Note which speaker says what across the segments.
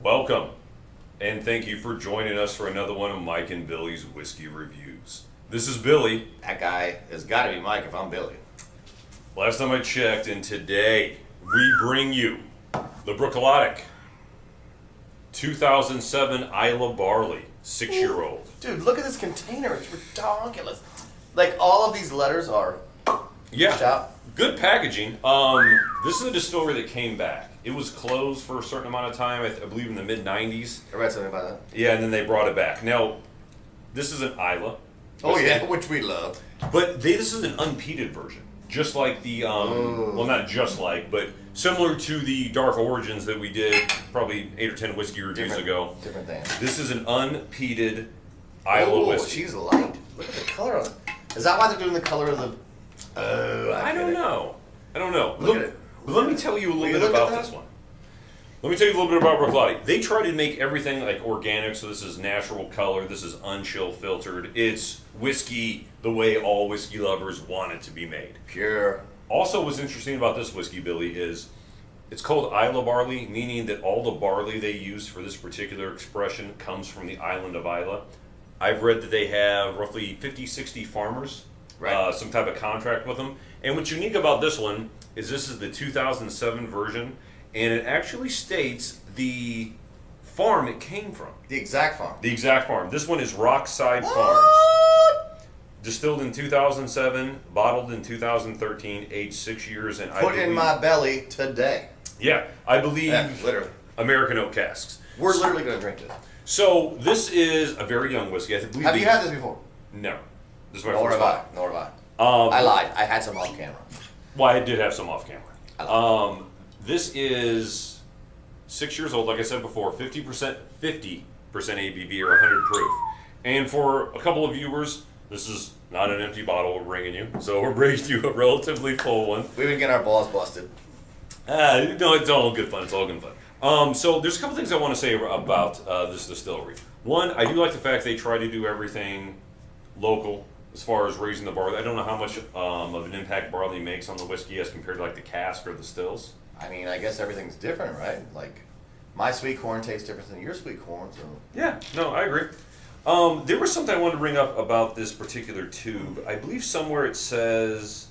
Speaker 1: Welcome, and thank you for joining us for another one of Mike and Billy's Whiskey Reviews. This is Billy.
Speaker 2: That guy has got to be Mike if I'm Billy.
Speaker 1: Last time I checked, and today we bring you the Bruichladdich 2007 Islay Barley, 6-year-old.
Speaker 2: Dude, look at this container. It's ridiculous. Like, all of these letters are...
Speaker 1: Yeah, good packaging. This is a distillery that came back. It was closed for a certain amount of time, I believe in the mid-90s.
Speaker 2: I read something about that.
Speaker 1: Yeah, and then they brought it back. Now, this is an Islay.
Speaker 2: Oh, yeah, which we love.
Speaker 1: But this is an unpeated version. Just like the, well, not just like, but similar to the Dark Origins that we did probably 8 or 10 whiskey reviews ago.
Speaker 2: Different thing.
Speaker 1: This is an unpeated Islay whiskey.
Speaker 2: She's light. Look at the color on it. Is that why they're doing the color of the...
Speaker 1: I don't know.
Speaker 2: Look at it.
Speaker 1: Let me tell you a little bit about this one. Let me tell you a little bit about Bruichladdich. They try to make everything like organic, so this is natural color, this is unchill filtered. It's whiskey the way all whiskey lovers want it to be made.
Speaker 2: Pure.
Speaker 1: Also, what's interesting about this whiskey, Billy, is it's called Islay Barley, meaning that all the barley they use for this particular expression comes from the island of Islay. I've read that they have roughly 50, 60 farmers, some type of contract with them. And what's unique about this one is this is the 2007 version, and it actually states the farm it came from.
Speaker 2: The exact farm.
Speaker 1: The exact farm. This one is Rockside Farms. Distilled in 2007, bottled in 2013, aged 6 years, and
Speaker 2: Put in my belly today.
Speaker 1: Yeah, I believe
Speaker 2: literally.
Speaker 1: American oak casks.
Speaker 2: We're literally going to drink this.
Speaker 1: So this is a very young whiskey.
Speaker 2: Have you had this before?
Speaker 1: No. This is my
Speaker 2: Nor
Speaker 1: first
Speaker 2: have
Speaker 1: time.
Speaker 2: I. Nor have I. I lied. I had some off camera.
Speaker 1: Well, I did have some off camera. This is 6 years old, like I said before, 50% ABV or 100 proof. And for a couple of viewers, this is not an empty bottle we're bringing you, so we're bringing you a relatively full one.
Speaker 2: We've been getting our balls busted.
Speaker 1: No, it's all good fun. It's all good fun. So there's a couple things I want to say about this distillery. One, I do like the fact they try to do everything local as far as raising the barley. I don't know how much of an impact barley makes on the whiskey as compared to like the cask or the stills.
Speaker 2: I mean, I guess everything's different, right? Like, my sweet corn tastes different than your sweet corn, so...
Speaker 1: Yeah, no, I agree. There was something I wanted to bring up about this particular tube. I believe somewhere it says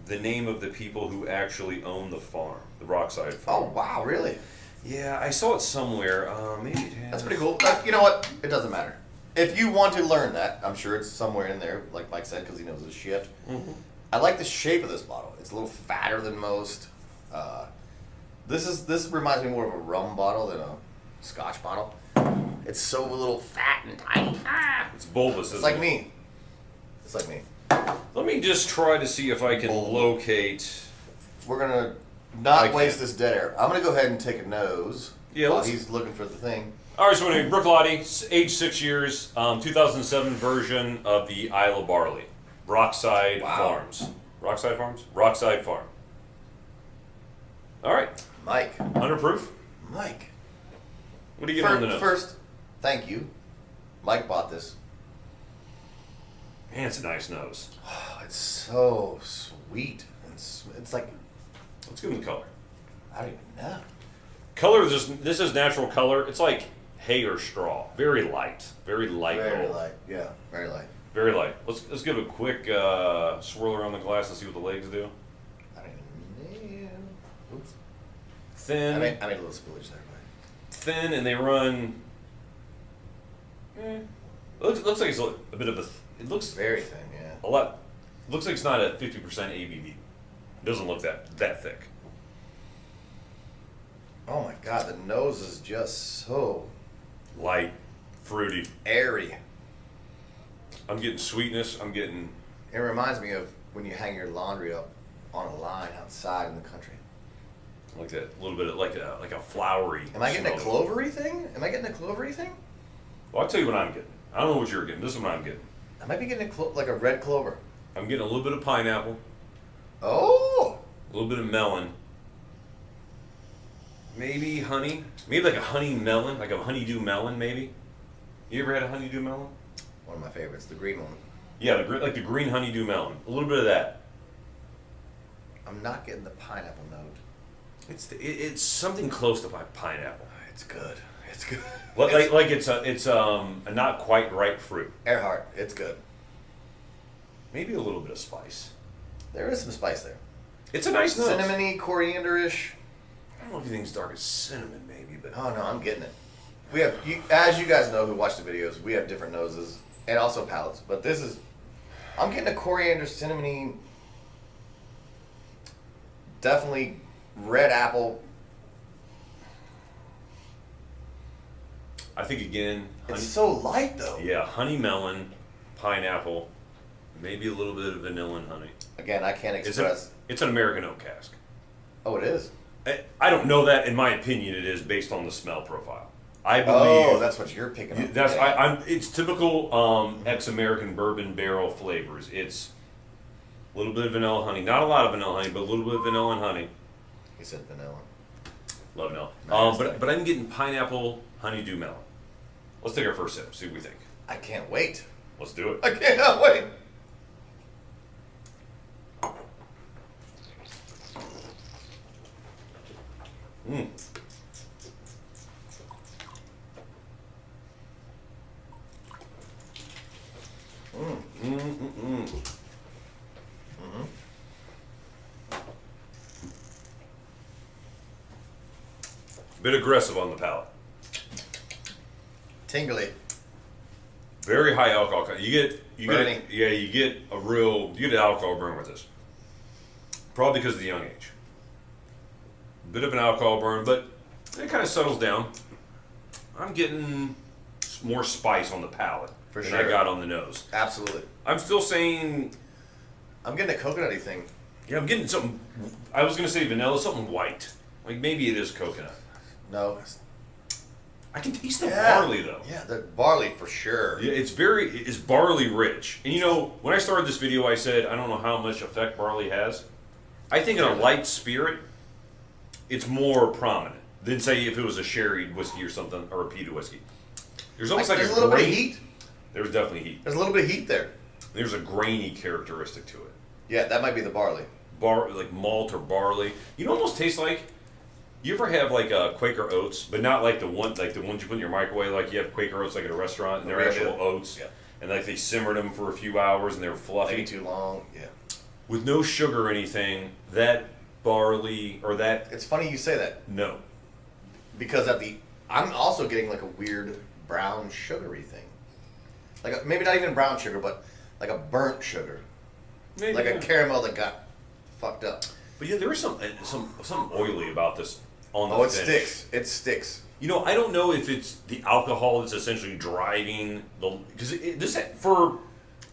Speaker 1: the name of the people who actually own the farm, the Rockside Farm.
Speaker 2: Oh, wow, really?
Speaker 1: Yeah, I saw it somewhere. Maybe it has...
Speaker 2: That's pretty cool. You know what? It doesn't matter. If you want to learn that, I'm sure it's somewhere in there, like Mike said, because he knows his shit.
Speaker 1: Mm-hmm.
Speaker 2: I like the shape of this bottle. It's a little fatter than most. This reminds me more of a rum bottle than a Scotch bottle. It's so a little fat and tiny.
Speaker 1: It's bulbous,
Speaker 2: It's like me. It's like me.
Speaker 1: Let me just try to see if I can locate...
Speaker 2: We're going to not waste this dead air. I'm going to go ahead and take a nose while he's looking for the thing.
Speaker 1: All right, so anyway, Bruichladdich, age 6 years, 2007 version of the Islay Barley. Rockside Farms. Rockside Farms? Rockside Farm. All right.
Speaker 2: Mike.
Speaker 1: 100 proof?
Speaker 2: Mike.
Speaker 1: What do you get on the nose?
Speaker 2: First, thank you. Mike bought this.
Speaker 1: Man, it's a nice nose.
Speaker 2: Oh, it's so sweet. It's like...
Speaker 1: Let's give him the color.
Speaker 2: I don't even know.
Speaker 1: Color, this is natural color. It's like hay or straw. Very light. Very light.
Speaker 2: Very light. Yeah, very light.
Speaker 1: Very light. Let's give a quick swirl around the glass and see what the legs do.
Speaker 2: I don't even know. Oops.
Speaker 1: Thin.
Speaker 2: I made a little spillage there, but...
Speaker 1: Thin, and they run... It looks like it's a bit of a... It looks...
Speaker 2: Very thin, yeah.
Speaker 1: A lot... It looks like it's not at 50% ABV. It doesn't look that thick.
Speaker 2: Oh my god, the nose is just so...
Speaker 1: Light. Fruity.
Speaker 2: Airy.
Speaker 1: I'm getting sweetness. I'm getting...
Speaker 2: It reminds me of when you hang your laundry up on a line outside in the country.
Speaker 1: Like that, a little bit of like a flowery...
Speaker 2: Am I getting
Speaker 1: smell.
Speaker 2: a clovery thing? Am I getting a clovery thing?
Speaker 1: Well, I'll tell you what I'm getting. I don't know what you're getting. This is what I'm getting.
Speaker 2: I might be getting like a red clover.
Speaker 1: I'm getting a little bit of pineapple.
Speaker 2: Oh!
Speaker 1: A little bit of melon. Maybe honey. Maybe like a honey melon, like a honeydew melon, maybe. You ever had a honeydew melon?
Speaker 2: One of my favorites, the green one.
Speaker 1: Yeah, like the green honeydew melon. A little bit of that.
Speaker 2: I'm not getting the pineapple note.
Speaker 1: It's something close to pineapple.
Speaker 2: It's good. It's good.
Speaker 1: Like it's a not quite ripe fruit.
Speaker 2: Earhart, it's good.
Speaker 1: Maybe a little bit of spice.
Speaker 2: There is some spice there.
Speaker 1: It's a nice nose.
Speaker 2: Cinnamony, coriander-ish.
Speaker 1: I don't know if you think it's dark as cinnamon, maybe, but
Speaker 2: Oh no, I'm getting it. We have, as you guys know who watch the videos, we have different noses and also palates. But this is, I'm getting a coriander, cinnamony, definitely red apple.
Speaker 1: I think again,
Speaker 2: It's so light though.
Speaker 1: yeah, honey melon, pineapple, maybe a little bit of vanilla and honey.
Speaker 2: Again, I can't express.
Speaker 1: It's an American oak cask.
Speaker 2: Oh, it is.
Speaker 1: I don't know that. In my opinion, it is based on the smell profile. I believe.
Speaker 2: Oh, that's what you're picking up.
Speaker 1: That's
Speaker 2: Yeah.
Speaker 1: It's typical ex-American bourbon barrel flavors. It's a little bit of vanilla honey, not a lot of vanilla honey, but a little bit of vanilla and honey.
Speaker 2: He said vanilla.
Speaker 1: Love vanilla.
Speaker 2: Nice.
Speaker 1: But I'm getting pineapple honeydew melon. Let's take our first sip. See what we think.
Speaker 2: I can't wait.
Speaker 1: Let's do it.
Speaker 2: I cannot wait.
Speaker 1: Mm. Bit aggressive on the palate.
Speaker 2: Tingly.
Speaker 1: Very high alcohol. You
Speaker 2: Burning.
Speaker 1: get an alcohol burn with this. Probably because of the young age. Bit of an alcohol burn, but it kind of settles down. I'm getting more spice on the palate
Speaker 2: For
Speaker 1: than
Speaker 2: sure.
Speaker 1: I got on the nose.
Speaker 2: Absolutely.
Speaker 1: I'm still saying,
Speaker 2: I'm getting a coconutty thing.
Speaker 1: yeah, I'm getting something. I was gonna say vanilla, something white. Like maybe it is coconut.
Speaker 2: No.
Speaker 1: I can taste the barley though.
Speaker 2: Yeah, the barley for sure.
Speaker 1: Yeah, it's barley rich. And you know, when I started this video, I said I don't know how much effect barley has. I think in a light spirit, it's more prominent than say if it was a sherried whiskey or something, or a peated whiskey. There's almost like
Speaker 2: there's a little bit of heat.
Speaker 1: There's definitely heat.
Speaker 2: There's a little bit of heat there.
Speaker 1: There's a grainy characteristic to it.
Speaker 2: Yeah, that might be the barley.
Speaker 1: Like malt or barley. You know, almost tastes like. You ever have like Quaker oats, but not like the ones you put in your microwave. Like you have Quaker oats like at a restaurant, and they're actual oats,
Speaker 2: Yeah.
Speaker 1: and like they simmered them for a few hours, and they're fluffy.
Speaker 2: Maybe too long. Yeah.
Speaker 1: With no sugar or anything, that barley or that
Speaker 2: It's funny you say that
Speaker 1: no.
Speaker 2: because I'm also getting like a weird brown sugary thing, like maybe not even brown sugar, but like a burnt sugar,
Speaker 1: Maybe,
Speaker 2: like
Speaker 1: yeah.
Speaker 2: a caramel that got fucked up.
Speaker 1: But yeah, there is something oily about this on the
Speaker 2: Oh, it
Speaker 1: finish.
Speaker 2: sticks. It sticks.
Speaker 1: You know, I don't know if it's the alcohol that's essentially driving because this for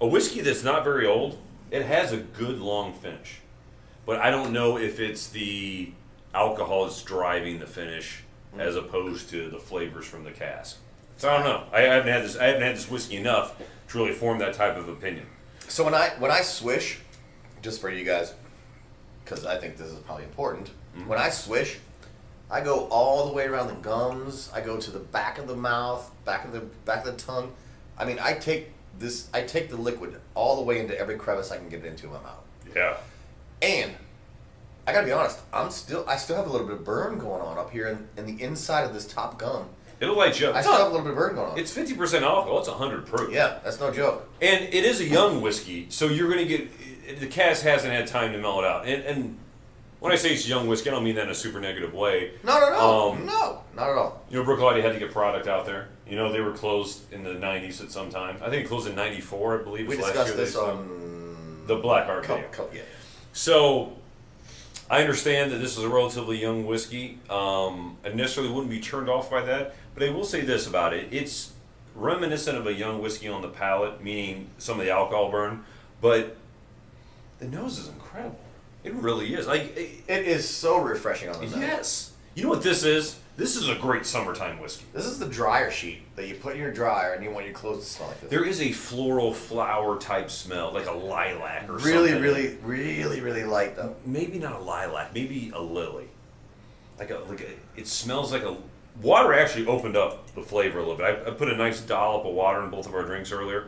Speaker 1: a whiskey that's not very old, it has a good long finish. But I don't know if it's the alcohol that's driving the finish as opposed to the flavors from the cask. So I don't know. I haven't had this whiskey enough to really form that type of opinion.
Speaker 2: So when I swish, just for you guys, because I think this is probably important.
Speaker 1: Mm-hmm.
Speaker 2: When I swish, I go all the way around the gums. I go to the back of the mouth, back of the tongue. I mean, I take the liquid all the way into every crevice I can get it into in my mouth.
Speaker 1: Yeah.
Speaker 2: And I gotta be honest, I still have a little bit of burn going on up here in the inside of this top gum.
Speaker 1: It'll light you up.
Speaker 2: I still have a little bit of burn going on.
Speaker 1: It's 50% alcohol. It's 100 proof.
Speaker 2: Yeah, that's no joke.
Speaker 1: And it is a young whiskey, so you're going to get the cask hasn't had time to mellow it out. And when I say it's young whiskey, I don't mean that in a super negative way.
Speaker 2: No, no, not at all.
Speaker 1: You know, Bruichladdich had to get product out there. You know, they were closed in the 90s at some time. I think it closed in 94, I believe.
Speaker 2: We
Speaker 1: was
Speaker 2: discussed
Speaker 1: last year
Speaker 2: this
Speaker 1: they started.
Speaker 2: on
Speaker 1: The Black Heart video.
Speaker 2: Yeah.
Speaker 1: So, I understand that this is a relatively young whiskey. I necessarily wouldn't be turned off by that, but I will say this about it. It's reminiscent of a young whiskey on the palate, meaning some of the alcohol burn, but the nose is incredible. It really is.
Speaker 2: It is so refreshing on the nose.
Speaker 1: Yes. You know what this is? This is a great summertime whiskey.
Speaker 2: This is the dryer sheet that you put in your dryer and you want your clothes to smell like this.
Speaker 1: There is a floral flower type smell, like a lilac or
Speaker 2: really,
Speaker 1: something.
Speaker 2: really light though.
Speaker 1: Maybe not a lilac, maybe a lily. It smells like a. Water actually opened up the flavor a little bit. I put a nice dollop of water in both of our drinks earlier.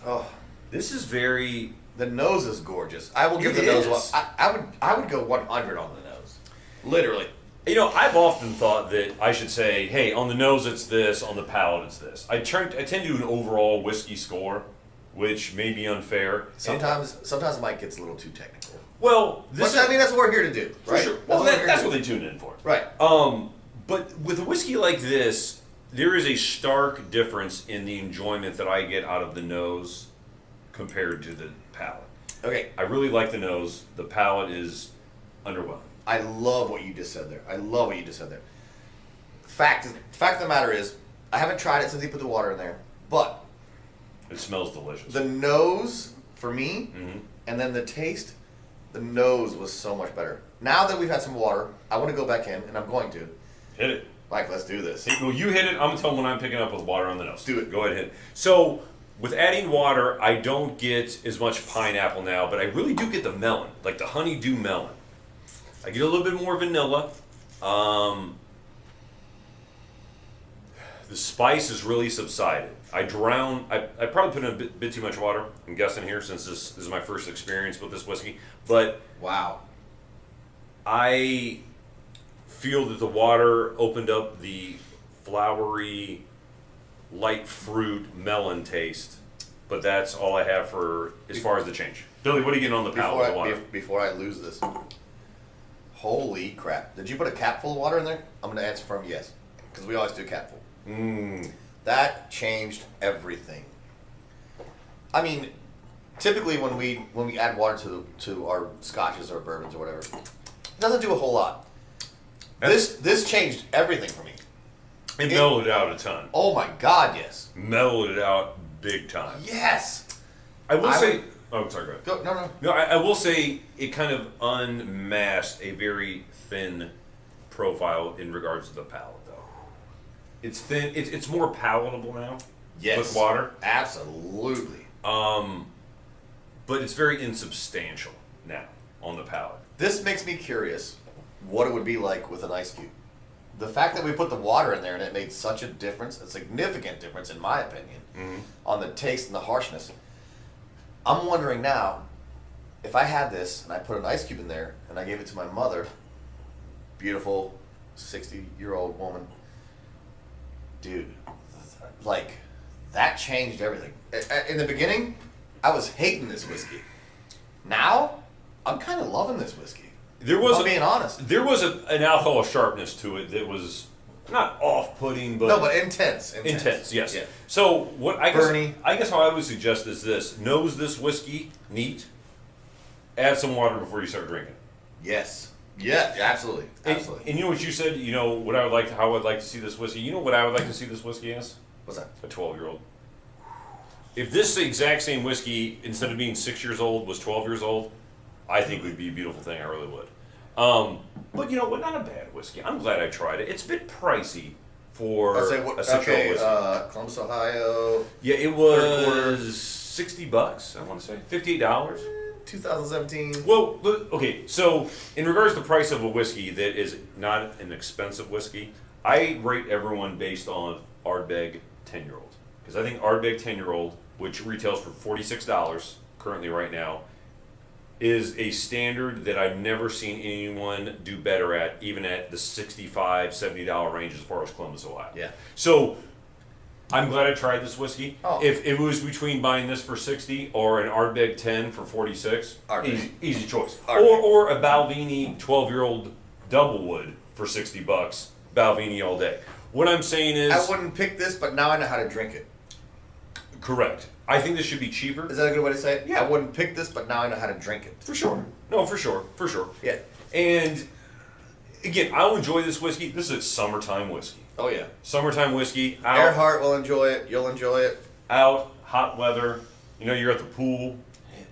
Speaker 2: Oh,
Speaker 1: This is very.
Speaker 2: the nose is gorgeous. I will give
Speaker 1: It
Speaker 2: the nose
Speaker 1: is.
Speaker 2: I would go 100 on the nose. Literally.
Speaker 1: You know, I've often thought that I should say, hey, on the nose it's this, on the palate it's this. I tend to do an overall whiskey score, which may be unfair.
Speaker 2: Sometimes Mike gets a little too technical.
Speaker 1: Well,
Speaker 2: I mean, that's what we're here to do, right?
Speaker 1: Sure. Well, that's what they tune in for.
Speaker 2: Right.
Speaker 1: But with a whiskey like this, there is a stark difference in the enjoyment that I get out of the nose compared to the palate.
Speaker 2: Okay.
Speaker 1: I really like the nose. The palate is underwhelming.
Speaker 2: I love what you just said there. Fact of the matter is, I haven't tried it since he put the water in there, but
Speaker 1: it smells delicious.
Speaker 2: The nose, for me,
Speaker 1: mm-hmm.
Speaker 2: and then the taste, the nose was so much better. Now that we've had some water, I want to go back in, and I'm going to.
Speaker 1: Hit it.
Speaker 2: Mike, let's do this.
Speaker 1: Well, you hit it. I'm going to tell them when I'm picking up with water on the nose.
Speaker 2: Do it.
Speaker 1: Go ahead and hit it. So, with adding water, I don't get as much pineapple now, but I really do get the melon, like the honeydew melon. I get a little bit more vanilla. The spice has really subsided. I probably put in a bit too much water, I'm guessing here, since this is my first experience with this whiskey. But
Speaker 2: wow,
Speaker 1: I feel that the water opened up the flowery, light fruit melon taste. But that's all I have for as far as the change. Billy, what are you getting on the palate with the water?
Speaker 2: Before I lose this. Holy crap. Did you put a cap full of water in there? I'm going to answer from yes. Because we always do a cap full. That changed everything. I mean, typically when we add water to our scotches or bourbons or whatever, it doesn't do a whole lot. This changed everything for me.
Speaker 1: It mellowed it out a ton.
Speaker 2: Oh my God, yes.
Speaker 1: Mellowed it out big time.
Speaker 2: Yes.
Speaker 1: I will say... Oh, sorry, go ahead.
Speaker 2: No.
Speaker 1: No, I will say it kind of unmasked a very thin profile in regards to the palate, though. It's thin. It's more palatable now.
Speaker 2: Yes.
Speaker 1: With water.
Speaker 2: Absolutely.
Speaker 1: But it's very insubstantial now on the palate.
Speaker 2: This makes me curious what it would be like with an ice cube. The fact that we put the water in there and it made such a difference, a significant difference in my opinion, on the taste and the harshness. I'm wondering now, if I had this and I put an ice cube in there and I gave it to my mother, beautiful 60-year-old woman, dude, like, that changed everything. In the beginning, I was hating this whiskey. Now, I'm kind of loving this whiskey. I'm being honest.
Speaker 1: There was an alcohol sharpness to it that was not off-putting, but...
Speaker 2: No, but intense.
Speaker 1: Intense, yes.
Speaker 2: Yeah.
Speaker 1: So, what I guess how I would suggest is this. Nose this whiskey neat. Add some water before you start drinking.
Speaker 2: Yes. Yeah, absolutely. Absolutely.
Speaker 1: And you know what you said? You know, how I'd like to see this whiskey? You know what I would like to see this whiskey as?
Speaker 2: What's that?
Speaker 1: A 12-year-old. If this exact same whiskey, instead of being 6 years old, was 12 years old, I think it would be a beautiful thing. I really would. But you know what? Not a bad whiskey. I'm glad I tried it. It's a bit pricey for a 6-year-old whiskey.
Speaker 2: Columbus, Ohio.
Speaker 1: Yeah, it was $60. I want to say $58.
Speaker 2: 2017.
Speaker 1: Well, okay. So in regards to the price of a whiskey that is not an expensive whiskey, I rate everyone based on Ardbeg 10-year-old because I think Ardbeg 10-year-old, which retails for $46 currently right now, is a standard that I've never seen anyone do better at, even at the $65, $70 range as far as Columbus, Ohio.
Speaker 2: Yeah.
Speaker 1: So I'm glad I tried this whiskey.
Speaker 2: Oh.
Speaker 1: If it was between buying this for $60 or an Ardbeg 10 for $46, easy choice. Or a Balvenie 12-year-old Doublewood for $60, Balvenie all day. What I'm saying is...
Speaker 2: I wouldn't pick this, but now I know how to drink it.
Speaker 1: Correct. I think this should be cheaper.
Speaker 2: Is that a good way to say it?
Speaker 1: Yeah.
Speaker 2: I wouldn't pick this, but now I know how to drink it.
Speaker 1: For sure. No, for sure.
Speaker 2: Yeah.
Speaker 1: And again, I'll enjoy this whiskey. This is a summertime whiskey.
Speaker 2: Oh, yeah.
Speaker 1: Summertime whiskey. Out,
Speaker 2: Earhart will enjoy it. You'll enjoy it.
Speaker 1: Out, hot weather. You know, you're at the pool.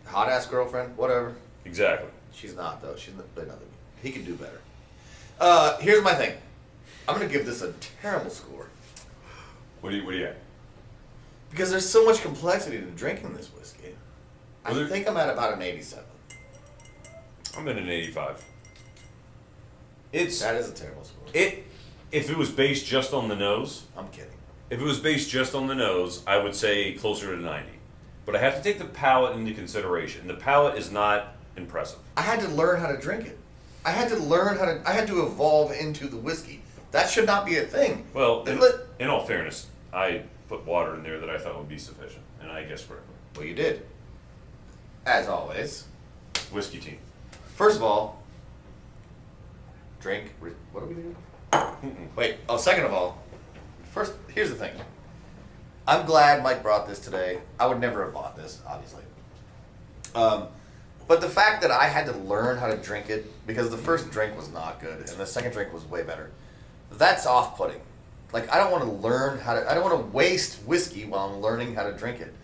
Speaker 2: Hot-ass girlfriend, whatever.
Speaker 1: Exactly.
Speaker 2: She's not, though. She's nothing. He can do better. Here's my thing. I'm going to give this a terrible score.
Speaker 1: What do you at?
Speaker 2: Because there's so much complexity to drinking this whiskey. I think I'm at about an 87.
Speaker 1: I'm at an 85.
Speaker 2: That is a terrible score.
Speaker 1: If it was based just on the nose...
Speaker 2: I'm kidding.
Speaker 1: If it was based just on the nose, I would say closer to 90. But I have to take the palate into consideration. The palate is not impressive.
Speaker 2: I had to learn how to drink it. I had to learn how to. I had to evolve into the whiskey. That should not be a thing.
Speaker 1: Well, in all fairness, I put water in there that I thought would be sufficient, and I guessed correctly.
Speaker 2: Well, you did. As always.
Speaker 1: Whiskey team.
Speaker 2: First of all, drink. What are we doing? Wait. Oh, second of all, first, here's the thing. I'm glad Mike brought this today. I would never have bought this, obviously. But the fact that I had to learn how to drink it, because the first drink was not good, and the second drink was way better, that's off-putting. Like, I don't want to learn how to, I don't want to waste whiskey while I'm learning how to drink it.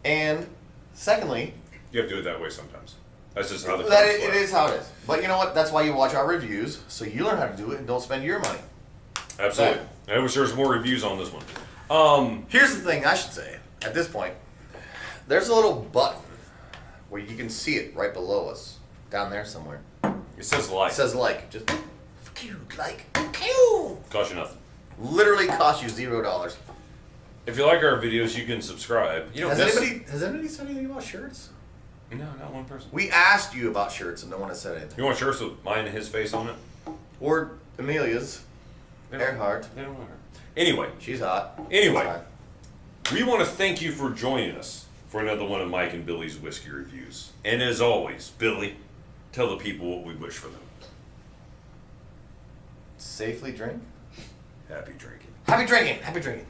Speaker 2: And, secondly...
Speaker 1: You have to do it that way sometimes. That's just how the
Speaker 2: it is how it is. But you know what? That's why you watch our reviews, so you learn how to do it and don't spend your money.
Speaker 1: Absolutely. I wish there was more reviews on this one.
Speaker 2: Here's the thing I should say. At this point, there's a little button where you can see it right below us. Down there somewhere.
Speaker 1: It says like.
Speaker 2: It says like. Just like.
Speaker 1: Cost you nothing.
Speaker 2: Literally cost you $0.
Speaker 1: If you like our videos, you can subscribe. You know,
Speaker 2: has anybody said anything about shirts?
Speaker 1: No, not one person.
Speaker 2: We asked you about shirts and no one has said anything.
Speaker 1: You want shirts with mine and his face on it?
Speaker 2: Or Amelia's. Earhart.
Speaker 1: They don't want her. Anyway.
Speaker 2: She's hot.
Speaker 1: Anyway. We want to thank you for joining us for another one of Mike and Billy's whiskey reviews. And as always, Billy, tell the people what we wish for them.
Speaker 2: Safely drink.
Speaker 1: Happy drinking.
Speaker 2: Happy drinking. Happy drinking.